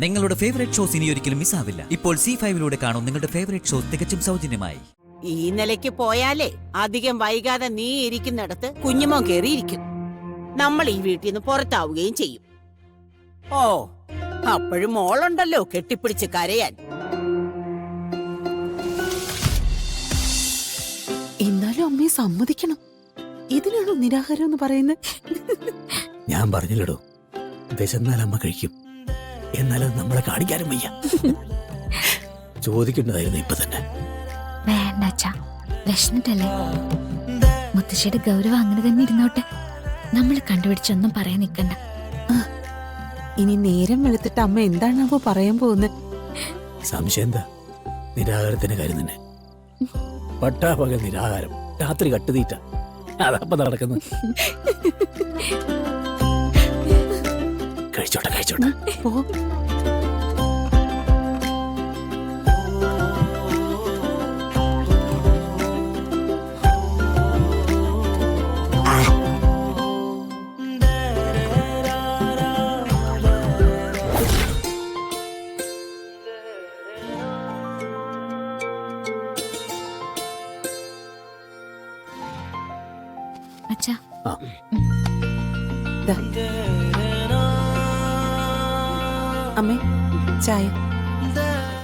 നിങ്ങളുടെ favourite shows ഇനി ഒരിക്കലും മിസ്സാവില്ല. ഇപ്പോൾ C5 കാണും നിങ്ങളുടെ ഫേവറേറ്റ് ഷോസ് തികച്ചും സൗജന്യമായി. ഈ നിലയ്ക്ക് പോയാലേ അധികം വൈകാതെ നീ ഇരിക്കുന്നിടത്ത് കുഞ്ഞുമോൻ കേറിയിരിക്കും. നമ്മൾ ഈ വീട്ടിൽ നിന്ന് പുറത്താവുകയും ചെയ്യും. ഓ, അപ്പോഴും മോളുണ്ടല്ലോ കെട്ടിപ്പിടിച്ച് കരയാൻ. എന്നാലും അമ്മയെ സമ്മതിക്കണം. ഇതിനാണോ നിരാഹാരം എന്ന് പറയുന്നത്? ഞാൻ പറഞ്ഞില്ലടോ, വിശന്നാൽ അമ്മ കഴിക്കും. എന്നാലും നമ്മളെ കാണിക്കാനും വയ്യ. ചോദിക്കേണ്ടതായിരുന്നു ഇപ്പൊ തന്നെ. വേണ്ട, വിഷമിട്ടല്ലേ. മുത്തശ്ശിയുടെ ഗൗരവം അങ്ങനെ തന്നെ ഇരുന്നോട്ടെ. നമ്മൾ കണ്ടുപിടിച്ചൊന്നും പറയാൻ നിൽക്കണ്ട. ഇനി നേരം വെളുത്തിട്ട് അമ്മ എന്താണാവോ പറയാൻ പോകുന്നത്? സംശയം എന്താ? നിരാഹാരത്തിന്റെ കാര്യം തന്നെ. പട്ടാപകൽ നിരാഹാരം, രാത്രി കട്ടുതീറ്റ, അതപ്പ നടക്കുന്നത്. കഴിച്ചോട്ടെ കഴിച്ചോട്ടെ. ഓ, അച്ഛാ, ദാ. അമ്മേ, ചായ.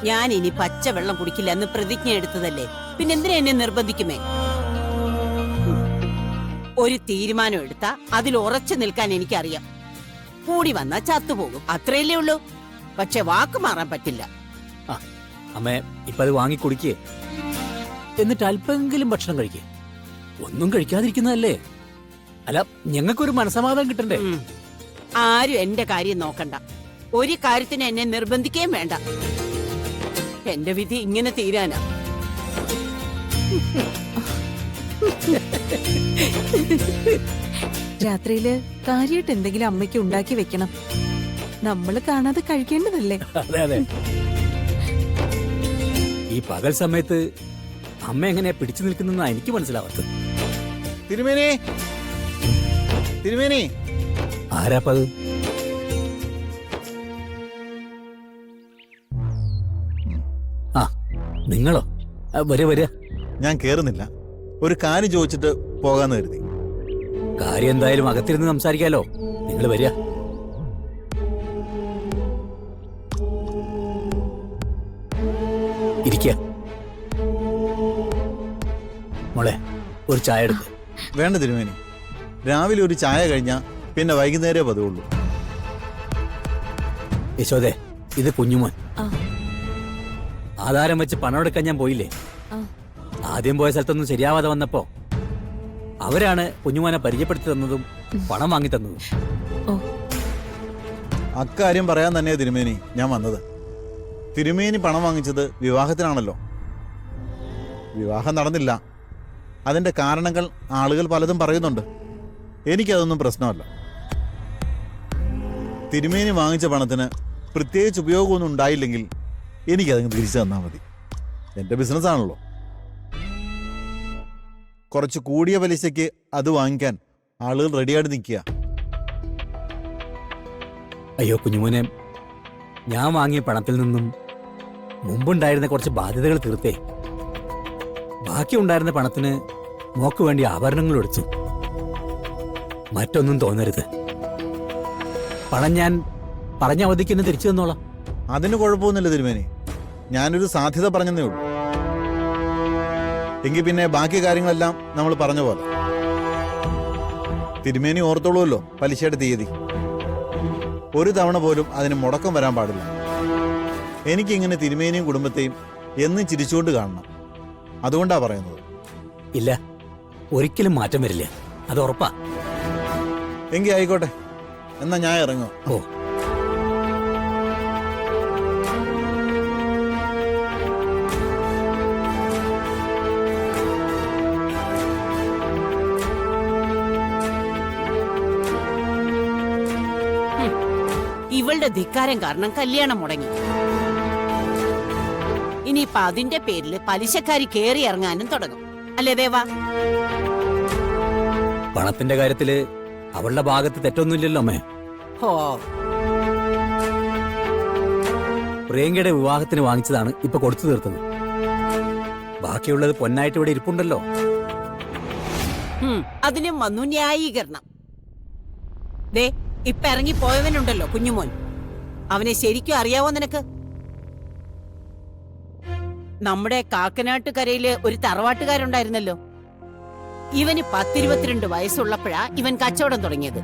ഞാൻ ഇനി പച്ചവെള്ളം കുടിക്കില്ല എന്ന് പ്രതിജ്ഞ എടുത്തതല്ലേ, പിന്നെ എന്തിനാ എന്നെ നിർബന്ധിക്കുമേ? ഒരു തീരുമാനം എടുത്താ അതിൽ ഉറച്ചു നിൽക്കാൻ എനിക്കറിയാം. കൂടി വന്നാ ചത്തുപോകും, അത്രയല്ലേ ഉള്ളൂ. പക്ഷെ വാക്ക് മാറാൻ പറ്റില്ല. അമ്മേ, ഇപ്പൊ അത് വാങ്ങി കുടിക്കേ, എന്നിട്ട് അല്പമെങ്കിലും ഭക്ഷണം കഴിക്കേ. ഒന്നും കഴിക്കാതിരിക്കുന്നതല്ലേ? അല്ല, ഞങ്ങൾക്കൊരു മനസമാധാനം കിട്ടണ്ടേ? ആരും എന്റെ കാര്യം നോക്കണ്ട. ഒരു കാര്യത്തിന് എന്നെ നിർബന്ധിക്കുകയും വേണ്ട. എന്റെ വിധി ഇങ്ങനെ തീരാനാ. രാത്രിയില് കാര്യമായിട്ട് എന്തെങ്കിലും അമ്മയ്ക്ക് ഉണ്ടാക്കി വെക്കണം. നമ്മള് കാണാതെ കഴിക്കേണ്ടതല്ലേ? അതെ അതെ. ഈ പകൽ സമയത്ത് അമ്മ എങ്ങനെയാ പിടിച്ചു നിൽക്കുന്ന എനിക്ക് മനസ്സിലാവാത്തത്. തിരുമേനി, തിരുമേനി. ആരാപ്പത്? ആ, നിങ്ങളോ? വരെ വരെ. ഞാൻ കേറുന്നില്ല, ഒരു കാര്യം ചോദിച്ചിട്ട് പോകാന്ന് കരുതി. കാര്യം എന്തായാലും അകത്തിരുന്ന് സംസാരിക്കാലോ. നിങ്ങൾ വരിക. ഇരിക്കുക. മോളെ, ഒരു ചായ എടുക്ക. വേണ്ട തിരുമേനി, രാവിലെ ഒരു ചായ കഴിഞ്ഞാ പിന്നെ വൈകുന്നേരമേ പതിവുള്ളൂ. യശോദേ, ഇത് കുഞ്ഞുമോൻ. ആ, ആധാരം വെച്ച് പണം എടുക്കാൻ ഞാൻ പോയില്ലേ? ആ. ആദ്യം പോയ സ്ഥലത്തൊന്നും ശരിയാവാതെ വന്നപ്പോ അവരാണ് കുഞ്ഞുമോനെ പരിചയപ്പെടുത്തി തന്നതും പണം വാങ്ങി തന്നതും. ഓ, അക്കാര്യം പറയാൻ തന്നെയാ തിരുമേനി ഞാൻ വന്നത്. തിരുമേനി പണം വാങ്ങിച്ചത് വിവാഹത്തിനാണല്ലോ. വിവാഹം നടന്നില്ല. അതിന്റെ കാരണങ്ങൾ ആളുകൾ പലതും പറയുന്നുണ്ട്. എനിക്കതൊന്നും പ്രശ്നമല്ല. തിരുമേനി വാങ്ങിച്ച പണത്തിന് പ്രത്യേകിച്ച് ഉപയോഗമൊന്നും ഉണ്ടായില്ലെങ്കിൽ എനിക്കതങ്ങ് തിരിച്ചു തന്നാൽ മതി. എൻ്റെ ബിസിനസ്സാണല്ലോ. കുറച്ച് കൂടിയ പലിശയ്ക്ക് അത് വാങ്ങിക്കാൻ ആളുകൾ റെഡിയായിട്ട് നിൽക്കുക. അയ്യോ കുഞ്ഞുമോനെ, ഞാൻ വാങ്ങിയ പണത്തിൽ നിന്നും മുമ്പുണ്ടായിരുന്ന കുറച്ച് ബാധ്യതകൾ തീർത്തേ. ബാക്കി ഉണ്ടായിരുന്ന പണത്തിന് മോക്ക് വേണ്ടി ആഭരണങ്ങൾ എടുത്തു. മറ്റൊന്നും തോന്നരുത്. പണം ഞാൻ പറഞ്ഞ അവധിക്ക് തന്നെ തിരിച്ചു തന്നോളാം. അതിന് കുഴപ്പമൊന്നുമില്ല തിരുമേനി. ഞാനൊരു സാധ്യത പറഞ്ഞതേ ഉള്ളൂ. എങ്കിൽ പിന്നെ ബാക്കി കാര്യങ്ങളെല്ലാം നമ്മൾ പറഞ്ഞ പോലെ. തിരുമേനി ഓർത്തോളൂല്ലോ പലിശയുടെ തീയതി. ഒരു തവണ പോലും അതിന് മുടക്കം വരാൻ പാടില്ല. എനിക്കിങ്ങനെ തിരുമേനിയും കുടുംബത്തെയും എന്നും ചിരിച്ചുകൊണ്ട് കാണണം. അതുകൊണ്ടാ പറയുന്നത്. ഇല്ല, ഒരിക്കലും മാറ്റം വരില്ല, അത് ഉറപ്പാ. എങ്കിൽ ആയിക്കോട്ടെ, എന്നാ ഞാൻ ഇറങ്ങുക. ഓ, ഇവളുടെ ധിക്കാരം കാരണം കല്യാണം മുടങ്ങി. ഇനിയിപ്പൊ അതിന്റെ പേരിൽ പലിശക്കാരി കേറി ഇറങ്ങാനും തുടങ്ങും. അല്ലേ ദേവാ? പണത്തിന്റെ കാര്യത്തില് അവളുടെ ഭാഗത്ത് തെറ്റൊന്നുമില്ലല്ലോ അമ്മേ. ഹോ, പ്രിയങ്കയുടെ വിവാഹത്തിന് വാങ്ങിച്ചതാണ് ഇപ്പൊ കൊടുത്തു തീർത്തത്. ബാക്കിയുള്ളത് പൊന്നായിട്ട് ഇവിടെ ഇരിപ്പുണ്ടല്ലോ. അതിനും വന്നു ന്യായീകരണം. ദേ ഇപ്പൊ ഇറങ്ങി പോയവനുണ്ടല്ലോ കുഞ്ഞുമോൻ, അവനെ ശരിക്കും അറിയാവോ നിനക്ക്? നമ്മുടെ കാക്കനാട്ടുകരയില് ഒരു തറവാട്ടുകാരുണ്ടായിരുന്നല്ലോ. ഇവന് 10-22 വയസ്സുള്ളപ്പോഴാ ഇവൻ കച്ചവടം തുടങ്ങിയത്.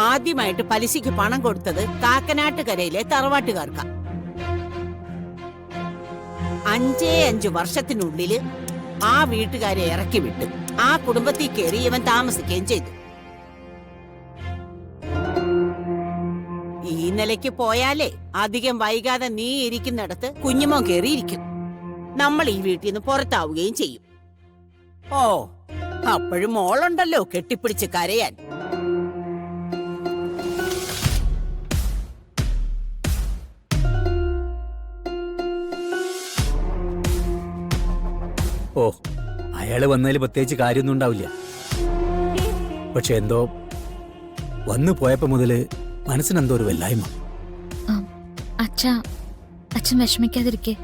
ആദ്യമായിട്ട് പലിശയ്ക്ക് പണം കൊടുത്തത് കാക്കനാട്ടുകരയിലെ തറവാട്ടുകാർക്കാ. 5 വർഷത്തിനുള്ളില് ആ വീട്ടുകാരെ ഇറക്കി വിട്ട് ആ കുടുംബത്തിൽ കയറി ഇവൻ താമസിക്കുകയും ചെയ്തു. ഈ നിലയ്ക്ക് പോയാലേ അധികം വൈകാതെ നീ ഇരിക്കുന്നിടത്ത് കുഞ്ഞുമോൻ കയറിയിരിക്കും. നമ്മൾ ഈ വീട്ടിൽ നിന്ന് പുറത്താവുകയും ചെയ്യും. ഓ, അപ്പോഴും മോളുണ്ടല്ലോ കെട്ടിപ്പിടിച്ച് കരയാൻ. ഓ, അയാള് വന്നതിൽ പ്രത്യേകിച്ച് കാര്യമൊന്നും ഉണ്ടാവില്ല. പക്ഷെ എന്തോ വന്നു പോയപ്പോ മുതല് മനസ്സിനെന്തോ ഒരു വല്ലായ്മ. അച്ഛൻ വിഷമിക്കാതിരിക്കെ.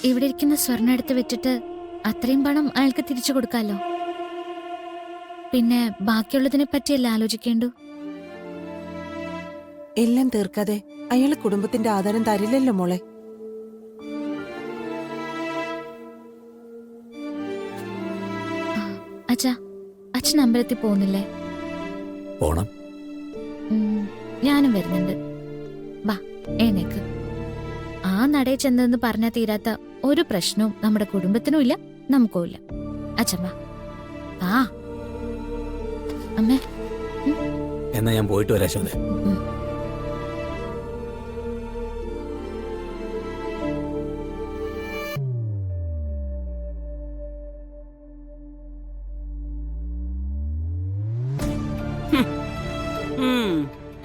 ഇവിടെ ഇരിക്കുന്ന സ്വർണ്ണം എടുത്ത് വെച്ചിട്ട് അത്രയും പണം അയാൾക്ക് തിരിച്ചു കൊടുക്കാലോ. പിന്നെ ബാക്കിയുള്ളതിനെ പറ്റിയല്ല ആലോചിക്കേണ്ടു. എല്ലാം തീർക്കാതെ അയാള് കുടുംബത്തിന്റെ ആധാരം തരില്ലല്ലോ മോളെ. അച്ഛൻ അമ്പലത്തിൽ പോകുന്നില്ലേ? പോണം. ഞാനും വരുന്നുണ്ട്. വാ, എഴുന്നേക്ക്. ആ നടയിൽ ചെന്നതെന്ന് പറഞ്ഞാൽ തീരാത്ത ഒരു പ്രശ്നവും നമ്മുടെ കുടുംബത്തിനും ഇല്ല, നമുക്കും ഇല്ല. അച്ഛൻ വാ. ആ അമ്മേ. എന്നാ ഞാൻ പോയിട്ട് വരാം ശോഭ.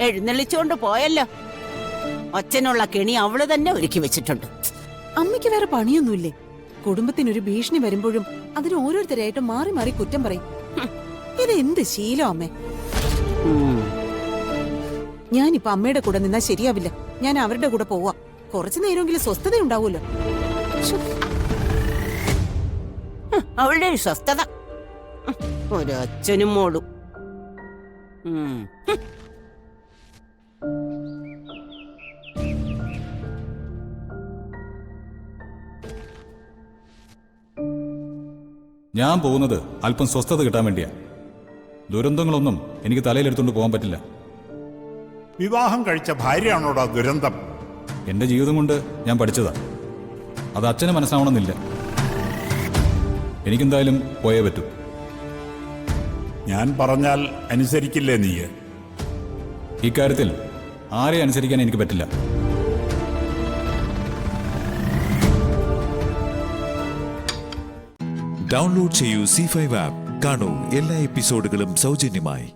എഴുന്നള്ളിച്ചോണ്ട് പോയല്ലോ. അച്ഛനുള്ള കെണി അവള് തന്നെ ഒരുക്കി വെച്ചിട്ടുണ്ട്. അമ്മയ്ക്ക് വേറെ പണിയൊന്നുമില്ലേ? കുടുംബത്തിനൊരു ഭീഷണി വരുമ്പോഴും അതിന് ഓരോരുത്തരായിട്ട് മാറി മാറി കുറ്റം പറയും. ഇത് എന്ത് ശീലം അമ്മേ? ഞാനിപ്പോ അമ്മയുടെ കൂടെ നിന്നാ ശരിയാവില്ല. ഞാൻ അവരുടെ കൂടെ പോവാ. കുറച്ചു നേരമെങ്കിലും സ്വസ്ഥത ഉണ്ടാവുമല്ലോ. അവളുടെ ഒരു സ്വസ്ഥത. ഒരു അച്ഛനും മോളും. ഞാൻ പോകുന്നത് അല്പം സ്വസ്ഥത കിട്ടാൻ വേണ്ടിയാ. ദുരന്തങ്ങളൊന്നും എനിക്ക് തലയിലെടുത്തുകൊണ്ട് പോകാൻ പറ്റില്ല. വിവാഹം കഴിച്ച ഭാര്യയാണോടാ ദുരന്തം? എന്റെ ജീവിതം കൊണ്ട് ഞാൻ പഠിച്ചതാ. അത് അച്ഛന് മനസ്സാവണമെന്നില്ല. എനിക്കെന്തായാലും പോയേ പറ്റൂ. ഞാൻ പറഞ്ഞാൽ അനുസരിക്കില്ലേ നീ? ഇക്കാര്യത്തിൽ ആരെ അനുസരിക്കാൻ എനിക്ക് പറ്റില്ല. ഡൗൺലോഡ് ചെയ്യൂ C5 ആപ്പ്. കാണൂ എല്ലാ എപ്പിസോഡുകളും സൗജന്യമായി.